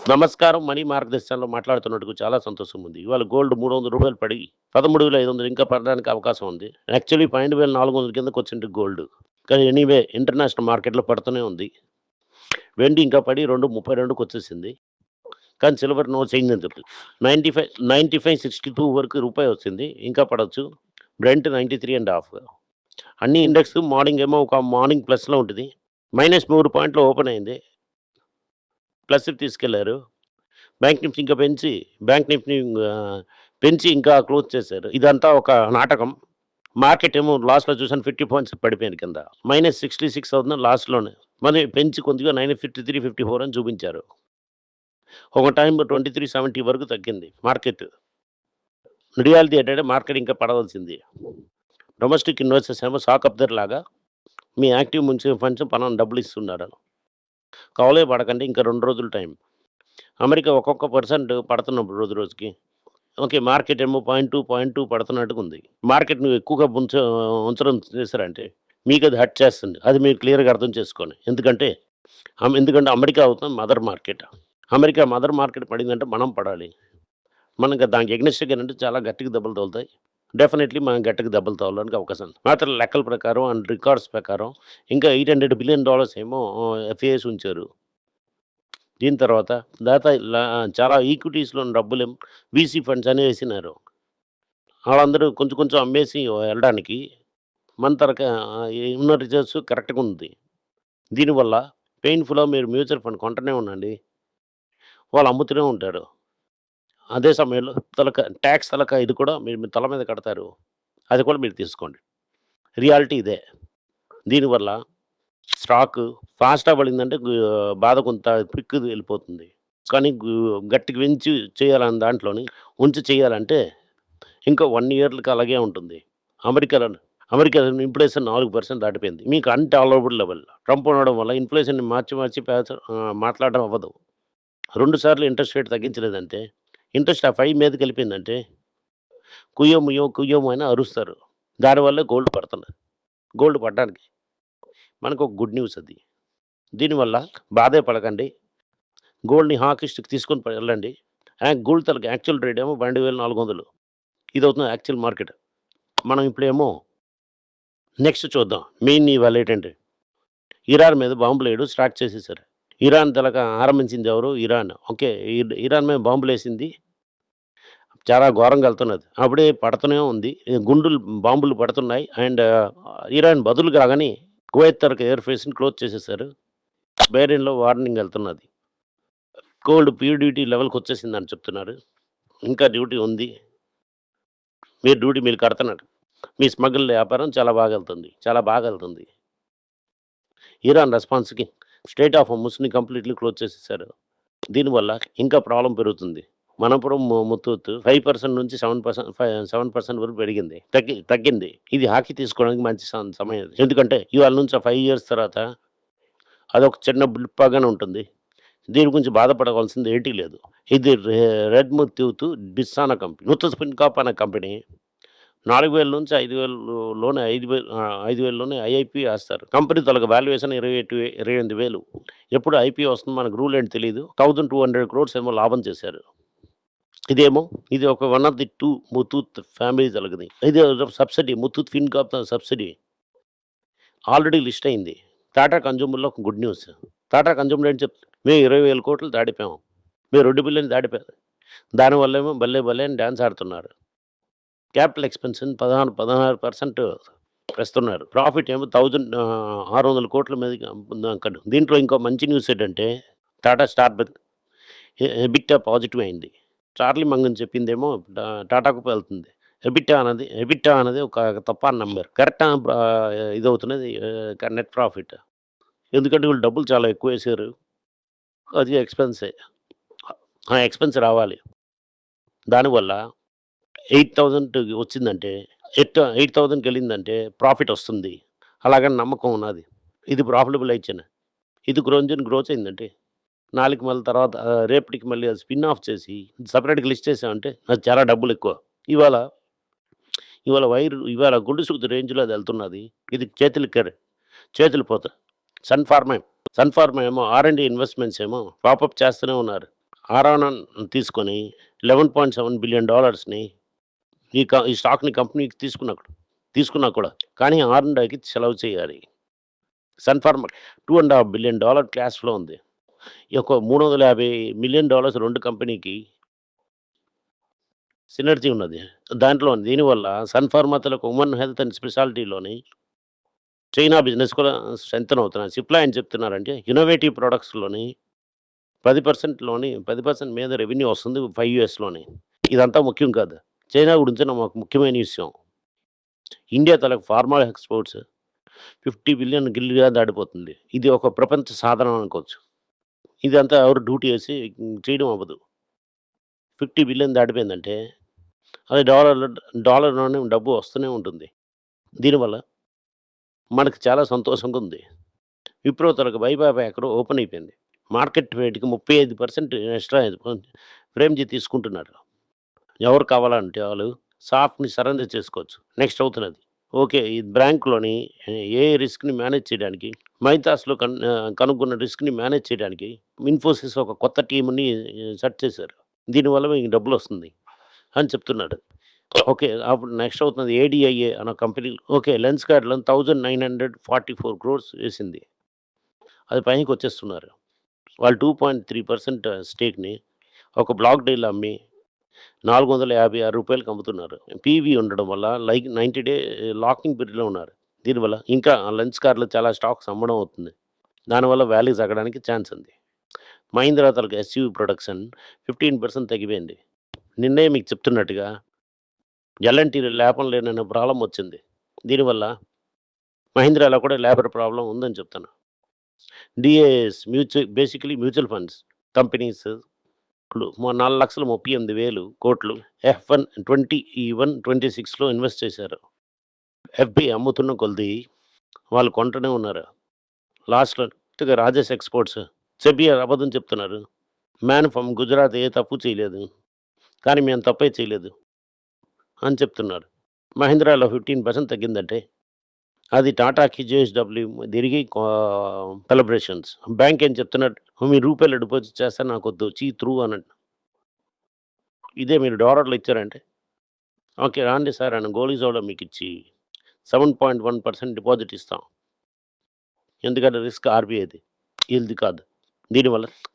నమస్కారం. మనీ మార్గదర్శనంలో మాట్లాడుతున్నందుకు చాలా సంతోషం ఉంది. ఇవాళ గోల్డ్ రూ. 300 పడి 13,500 ఇంకా పడడానికి అవకాశం ఉంది. యాక్చువల్లీ 12,400 కిందకొచ్చింది గోల్డ్. కానీ ఎనీవే ఇంటర్నేషనల్ మార్కెట్‌లో పడుతూనే ఉంది. వెండి ఇంకా పడి 2.32కొచ్చేసింది. కానీ సిల్వర్ నో చేంజ్ అని చెప్పి 95, 62 వరకు రూపాయి వచ్చింది. ఇంకా పడొచ్చు. బ్రెంట్ 93.5. అన్ని ఇండెక్స్ మార్నింగ్ ఏమో ఒక మార్నింగ్ ప్లస్‌లో ఉంటది. -3 పాయింట్‌లో ఓపెన్ అయింది. ప్లస్‌కి తీసుకెళ్లారు. బ్యాంక్ నిఫ్టీ పెంచి ఇంకా క్లోజ్ చేశారు. ఇదంతా ఒక నాటకం. మార్కెట్ ఏమో లాస్ట్‌లో చూసాను 50 పాయింట్స్ పడిపోయింది కింద. -66 అవుతుంది లాస్ట్‌లోనే. మళ్ళీ పెంచి కొద్దిగా 953, 54 అని చూపించారు. ఒక టైంలో 2370 వరకు తగ్గింది మార్కెట్. రియాలిటీ ఏంటంటే మార్కెట్ ఇంకా పడవలసింది. డొమెస్టిక్ ఇన్వెస్టర్స్ ఏమో షాక్ అబ్జర్వర్ లాగా మీ యాక్టివ్ మ్యూచువల్ ఫండ్స్ పలానా డబ్బులు ఇస్తున్నారు. కవలే పడకండి, ఇంకా 2 రోజులు టైం. అమెరికా ఒక్కొక్క పర్సెంట్ పడుతున్నప్పుడు రోజుకి. ఓకే. మార్కెట్ ఏమో 0.2 పడుతున్నట్టుగా ఉంది. మార్కెట్ నువ్వు ఎక్కువగా ఉంచడం చేశారంటే మీకది హర్ట్ చేస్తుంది. అది మీరు క్లియర్‌గా అర్థం చేసుకోండి. ఎందుకంటే అమెరికా అవుతుంది mother market. America mother market పడిందంటే మనం పడాలి. మనకు దానికి ఎగ్నెస్ట్‌గా ఏంటంటే చాలా గట్టిగా దెబ్బలు తగులుతాయి. డెఫినెట్‌లీ మనం గట్టిగా దెబ్బలు తగలడానికి అవకాశం ఉంది. మాత్రం లెక్కల ప్రకారం అండ్ రికార్డ్స్ ప్రకారం ఇంకా $800 బిలియన్ ఏమో ఎఫ్ఏఎస్ ఉంచారు. దీని తర్వాత చాలా ఈక్విటీస్‌లోని డబ్బులేమో వీసీ ఫండ్స్ అని వేసినారు. వాళ్ళందరూ కొంచెం కొంచెం అమ్మేసి వెళ్ళడానికి మన ఉన్న రిజర్వ్స్ కరెక్ట్‌గా ఉంది. దీనివల్ల పెయిన్‌ఫుల్‌గా మీరు మ్యూచువల్ ఫండ్ కొంటూనే ఉండండి. వాళ్ళు అమ్ముతూనే ఉంటారు. అదే సమయంలో టాక్స్ ఇది కూడా మీరు మీ తల మీద కడతారు. అది కూడా మీరు తీసుకోండి. రియాలిటీ ఇదే. దీనివల్ల స్టాకు ఫాస్ట్‌గా పడిందంటే బాధ కొంత క్విక్‌గా వెళ్ళిపోతుంది. కానీ గట్టిగా పెంచి చేయాలని దాంట్లోని ఉంచి చేయాలంటే ఇంకా 1 ఇయర్‌లకి అలాగే ఉంటుంది. అమెరికాలో అమెరికా ఇన్‌ఫ్లేషన్ 4% దాటిపోయింది. మీకు అన్‌టాలరబుల్ లెవెల్. ట్రంప్ ఉండడం వల్ల ఇన్‌ఫ్లేషన్‌ని మార్చి మాట్లాడడం అవ్వదు. 2 సార్లు ఇంట్రెస్ట్ రేట్ తగ్గించలేదంటే, ఇంట్రెస్ట్ ఆ 5 మీదకెళ్ళిపోయిందంటే కుయ్యో ముయ్యో కుయ్యో అని అరుస్తారు. దానివల్లే గోల్డ్ పడుతుంది. గోల్డ్ పడడానికి మనకొక గుడ్ న్యూస్ అది. దీనివల్ల బాధే పడకండి. గోల్డ్‌ని హాకిస్ట్‌కి తీసుకొని వెళ్ళండి. గోల్డ్ యాక్చువల్ రేట్ ఏమో 12,400. ఇదవుతుంది యాక్చువల్ మార్కెట్. మనం ఇప్పుడేమో నెక్స్ట్ చూద్దాం. మెయిన్ ఇవాళ ఏంటంటే ఇరాన్ మీద బాంబులేయడం స్టార్ట్ చేసేసారు. ఇరాన్ ఆరంభించింది ఎవరు? ఇరాన్. ఓకే. ఇరాన్ మీద బాంబులేసింది చాలా ఘోరంగా వెళ్తున్నది. అప్పుడే పడుతూనే ఉంది. బాంబులు పడుతున్నాయి. అండ్ ఇరాన్ బదులుగా గాని కువైత్ ఎయిర్ ఫేస్‌ని క్లోజ్ చేసేసారు. బహ్రెయిన్‌లో వార్నింగ్ వెళ్తున్నది. గోల్డ్ ప్యూర్ డ్యూటీ లెవెల్‌కొచ్చేసిందని చెప్తున్నారు. ఇంకా డ్యూటీ ఉంది. మీరు కడుతున్నారు. మీ స్మగుల్ వ్యాపారం చాలా బాగా వెళ్తుంది. ఇరాన్ రెస్పాన్స్‌కి స్ట్రెయిట్ ఆఫ్ హోర్ముజ్‌ని కంప్లీట్‌లీ క్లోజ్ చేసేసారు. దీనివల్ల ఇంకా ప్రాబ్లమ్ పెరుగుతుంది. మనపురం ముత్తూట్ 5% నుంచి 7% వరకు పెరిగింది. తగ్గింది. ఇది హాకీ తీసుకోవడానికి మంచి సమయం. ఎందుకంటే ఇవాళ నుంచి 5 ఇయర్స్ తర్వాత అదొక చిన్న బ్లిప్‌గానే ఉంటుంది. దీని గురించి బాధపడవలసింది ఏంటి లేదు. ఇది రెడ్ ముత్తూట్ డిస్సానా కంపెనీ. ముత్తూట్ ఫిన్కార్ప్ అనే కంపెనీ 4,000 నుంచి 5,000 లోనే ఐఐపీ ఏస్తారు. Company valuation 28,000. ఎప్పుడు ఐపీఓ వస్తుందో మనకు రూల్ ఏంటి తెలీదు. 1,200 క్రోర్స్ ఏమో లాభం చేశారు. ఇది ఒక one of the 2 Muthoot family తలగది. ఇది subsidy Muthoot Fincorp subsidy already list అయింది. టాటా కన్జ్యూమర్‌లో ఒక గుడ్ న్యూస్. టాటా కన్జ్యూమర్ ఏంటి మేము 20,000 కోట్లు దాటిపోయాం. మేము 2 బిలియన్ దాటిపోయాం. దానివల్లేమో భలే అని డాన్స్ ఆడుతున్నారు. క్యాపిటల్ ఎక్స్‌పెన్షన్ 16% వేస్తున్నారు. ప్రాఫిట్ ఏమో 600 కోట్ల మీదకి. దీంట్లో ఇంకో మంచి న్యూస్ ఏంటంటే టాటా ఎబిటా పాజిటివ్ అయింది. చార్లీ మంగన్ చెప్పిందేమో టాటాకు వెళ్తుంది. ఎబిటా అనేది ఒక తప్పాని నంబర్. కరెక్టా ఇదవుతున్నది నెట్ ప్రాఫిట్. ఎందుకంటే వీళ్ళు డబ్బులు చాలా ఎక్కువేశారు. అది ఎక్స్‌పెన్సే. ఆ ఎక్స్‌పెన్స్ రావాలి. దానివల్ల 8,000 వచ్చిందంటే 8,000కెళ్ళిందంటే ప్రాఫిట్ వస్తుంది. అలాగని నమ్మకం ఉన్నది. ఇది ప్రాఫిటబుల్ అయితేనే. ఇది గ్రోత్ అయిందంటే నాలుగు మళ్ళీ తర్వాత రేపటికి మళ్ళీ అది స్పిన్ ఆఫ్ చేసి సెపరేట్‌గా లిస్ట్ చేసామంటే అది చాలా డబ్బులెక్కువ. ఇవాళ ఇవాళ గుండు సూది రేంజ్‌లో అది వెళ్తున్నది. ఇది చేతులు పోతాయి. సన్ ఫార్మా ఏమో ఆర్&డి ఇన్వెస్ట్‌మెంట్స్ ఏమో పాపప్ చేస్తూనే ఉన్నారు. ఆరాన్ తీసుకొని $11.7 బిలియన్ ఈ స్టాక్‌ని కంపెనీకి తీసుకున్నా కూడా. కానీ ఆర్&డీకి సెలవు చేయాలి. Sun Pharma $2.5 billion cash flow ఉంది. ఈ యొక్క $350 మిలియన్ 2 కంపెనీకి సినర్జీ ఉన్నది. దీనివల్ల సన్ ఫార్మా తాలూకు ఉమెన్ హెల్త్ అండ్ స్పెషాలిటీలోని చైనా బిజినెస్ కూడా స్ట్రెంథెన్ అవుతున్నారు. సిప్లా ఏం చెప్తున్నారంటే ఇన్నోవేటివ్ ప్రొడక్ట్స్‌లోని 10% మీద రెవెన్యూ వస్తుంది 5 ఇయర్స్‌లోని. ఇదంతా ముఖ్యం కాదు. చైనా గురించి మాకు ముఖ్యమైన విషయం. ఇండియా తాలూకు ఫార్మా ఎక్స్‌పోర్ట్స్ 50 బిలియన్ గిల్లుగా దాటిపోతుంది. ఇది ఒక ప్రపంచ సాధనం అనుకోవచ్చు. ఇదంతా ఎవరు డ్యూటీ ఏసి చేయడం అవ్వదు. 50 బిలియన్ దాటిపోయిందంటే అది డాలర్‌లోనే డబ్బు వస్తూనే ఉంటుంది. దీనివల్ల మనకు చాలా సంతోషంగా ఉంది. విప్రో తాలూకు బైబ్యాక్ ఎక్కడో ఓపెన్ అయిపోయింది. మార్కెట్ రేట్‌కి 35% ఎక్స్‌ట్రా ఫ్రేమ్‌జీ తీసుకుంటున్నారు. ఎవరు కావాలంటే వాళ్ళు సాఫ్ట్‌ని సరెండర్ చేసుకోవచ్చు. నెక్స్ట్ అవుతున్నది. ఓకే. ఈ బ్యాంక్‌లోని ఏ రిస్క్‌ని మేనేజ్ చేయడానికి మైతాస్‌లో కనుక్కున్న రిస్క్‌ని మేనేజ్ చేయడానికి ఇన్ఫోసిస్ ఒక కొత్త టీమ్‌ని సెట్ చేశారు. దీనివల్ల మీకు డబ్బులొస్తుంది అని చెప్తున్నాడు. ఓకే. అప్పుడు నెక్స్ట్ అవుతున్నది ఏడీఐఏ అనే కంపెనీ ఓకే. లెన్స్‌కార్ట్‌లో 1944 క్రోర్స్ వేసింది. అది పైకొచ్చేస్తున్నారు. వాళ్ళు 2.3% స్టేక్‌ని ఒక బ్లాక్ డీల్ అమ్మి రూ. 456కి అమ్ముతున్నారు. పీవీ ఉండడం వల్ల 90 డే లాకింగ్ పీరియడ్‌లో ఉన్నారు. దీనివల్ల ఇంకా లెన్స్‌కార్ట్‌లో చాలా స్టాక్స్ అమ్మడం అవుతుంది. దానివల్ల వాల్యూ తగ్గడానికి ఛాన్స్ ఉంది. మహీంద్రా తాలూకు ఎస్యూవీ ప్రొడక్షన్ 15% తగ్గిపోయింది. నిన్నే మీకు చెప్తున్నట్టుగా ఎల్ఎన్‌టీలో లేపం లేనన్న ప్రాబ్లమ్ వచ్చింది. దీనివల్ల మహీంద్రాలో కూడా లేబర్ ప్రాబ్లమ్ ఉందని చెప్తాను. డీఏఎస్ బేసికలీ మ్యూచువల్ ఫండ్స్ కంపెనీస్ 4,38,000 కోట్లు F1 2026లో ఇన్వెస్ట్ చేశారు. ఎఫ్‌బి అమ్ముతున్న కొలది వాళ్ళు కొంటూనే ఉన్నారు. లాస్ట్‌లో రాజేష్ ఎక్స్‌పోర్ట్స్ సెబీ అబద్ధం చెప్తున్నారు. మ్యాన్ ఫ్రమ్ గుజరాత్ ఏ తప్పు చేయలేదు. కానీ మేము తప్పే చేయలేదు అని చెప్తున్నారు. మహీంద్రాలో 15% తగ్గిందంటే అది టాటాకి, జేఎస్‌డబ్ల్యూ తిరిగి సెలబ్రేషన్స్. బ్యాంక్ ఏం చెప్తున్నాడు, మీరు రూపాయలు డిపాజిట్ చేస్తే నాకొద్దు త్రూ అనండి. ఇదే మీరు డాలర్‌లో ఇచ్చారంటే, ఓకే రాండి సార్ అని గోలీసోడా మీకిచ్చి 7.1% డిపాజిట్ ఇస్తాం. ఎందుకంటే రిస్క్ ఆర్‌బీఐది. ఈళ్ళది కాదు.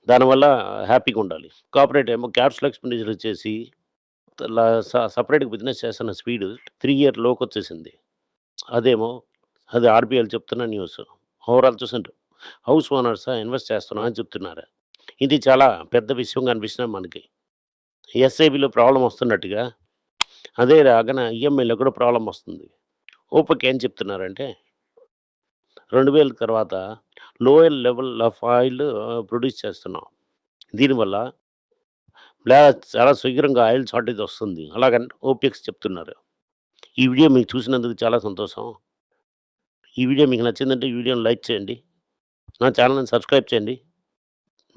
దానివల్ల హ్యాపీగా ఉండాలి. కార్పొరేట్ ఏమో క్యాపిటల్ ఎక్స్‌పెండిచర్ చేసి సెపరేట్‌గా బిజినెస్ చేస్తున్న స్పీడ్ 3 ఇయర్ లోకొచ్చేసింది. అది ఆర్‌బీఐలు చెప్తున్న న్యూస్. ఓవరాల్ చూస్తుంటే హౌస్ ఓనర్స్ ఇన్వెస్ట్ చేస్తున్నాం అని చెప్తున్నారు. ఇది చాలా పెద్ద విషయంగా అనిపిస్తుంది మనకి. ఎస్ఐబిలో ప్రాబ్లమ్ వస్తున్నట్టుగా అదే రాగానే ఈఎంఐలో కూడా ప్రాబ్లమ్ వస్తుంది. ఓపెక్ ఏం చెప్తున్నారంటే 2000 తర్వాత lower level of oil produce చేస్తున్నాం. దీనివల్ల చాలా శీఘ్రంగా ఆయిల్ షార్టేజ్ వస్తుంది. అలాగని ఓపెక్స్ చెప్తున్నారు. ఈ వీడియో మీకు చూసినందుకు చాలా సంతోషం. ఈ వీడియో మీకు నచ్చిందంటే ఈ వీడియోని లైక్ చేయండి. నా ఛానల్‌ని సబ్స్క్రైబ్ చేయండి.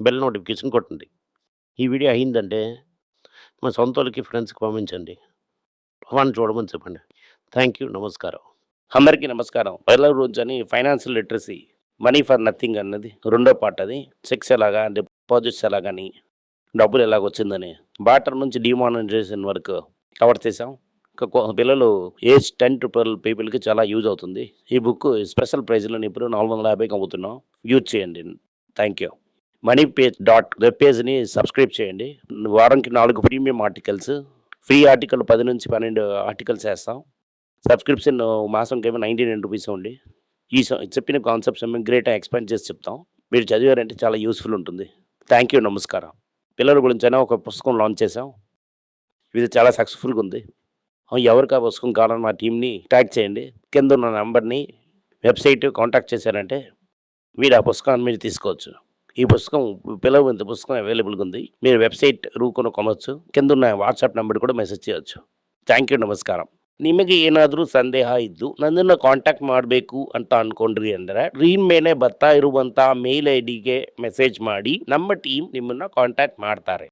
బెల్ నోటిఫికేషన్ కొట్టండి. ఈ వీడియో అయిందంటే మా సొంతోళ్ళకి, ఫ్రెండ్స్‌కి పంపించండి. వాళ్ళని చూడమని చెప్పండి. Thank you. నమస్కారం. అందరికీ నమస్కారం. పైల రోజని financial literacy money for nothing అన్నది రెండో పార్ట్. అది చెక్స్ ఎలాగా, డిపాజిట్స్ ఎలాగని, డబ్బులు ఎలాగొచ్చిందని, బార్టర్ నుంచి డిమానిటైజేషన్ వరకు కవర్ చేసాం. పిల్లలు ఏజ్ 10 to 12 పీపుల్కి చాలా యూజ్ అవుతుంది. ఈ బుక్ స్పెషల్ ప్రైజ్లో ఇప్పుడు 450కి అమ్ముతున్నాం. యూజ్ చేయండి. Thank you. వెబ్ పేజ్ని సబ్స్క్రైబ్ చేయండి. వారానికి 4 ప్రీమియం ఆర్టికల్స్, ఫ్రీ ఆర్టికల్ 10 నుంచి 12 ఆర్టికల్స్ వేస్తాం. సబ్స్క్రిప్షన్ మాసంకేమో 99 రూపీస్ ఉంది. చెప్పిన కాన్సెప్ట్స్ మేము గ్రేట్గా ఎక్స్ప్లెయిన్ చేసి చెప్తాం. మీరు చదివారంటే చాలా యూస్ఫుల్ ఉంటుంది. Thank you. నమస్కారం. పిల్లల గురించైనా ఒక పుస్తకం లాంచ్ చేసాం. ఇది చాలా సక్సెస్ఫుల్గా ఉంది. ఎవరికి ఆ పుస్తకం కావాలని మా టీంని ట్యాగ్ చేయండి. కింద ఉన్న నెంబర్ని వెబ్సైట్ కాంటాక్ట్ చేశారంటే మీరు ఆ పుస్తకాన్ని మీరు తీసుకోవచ్చు. ఈ పుస్తకం ఇంత పుస్తకం అవైలబుల్గా ఉంది. మీరు వెబ్సైಟ್ ಕೊನೊచ్చు. కింద ఉన్న ವಾಟ್ಸಾಪ್ ನಂಬರ್ ಕೂಡ ಮೆಸೇಜ್ చేయొచ్చు. Thank you. ನಮಸ್ಕಾರ. ನಿಮಗೆ ಏನಾದರೂ ಸಂದೇಹ ಇದ್ದು ನನ್ನನ್ನು ಕಾಂಟ್ಯಾಕ್ಟ್ ಮಾಡಬೇಕು ಅಂತ ಅನ್ಕೊಂಡ್ರಿ ಅಂದರೆ ಸ್ಕ್ರೀನ್ ಮೇಲೆ ಬರ್ತಾ ಇರುವಂಥ ಮೇಲ್ ಐ ಡಿಗೆ ಮೆಸೇಜ್ ಮಾಡಿ ನಮ್ಮ ಟೀಮ್ ನಿಮ್ಮನ್ನು ಕಾಂಟ್ಯಾಕ್ಟ್ ಮಾಡ್ತಾರೆ.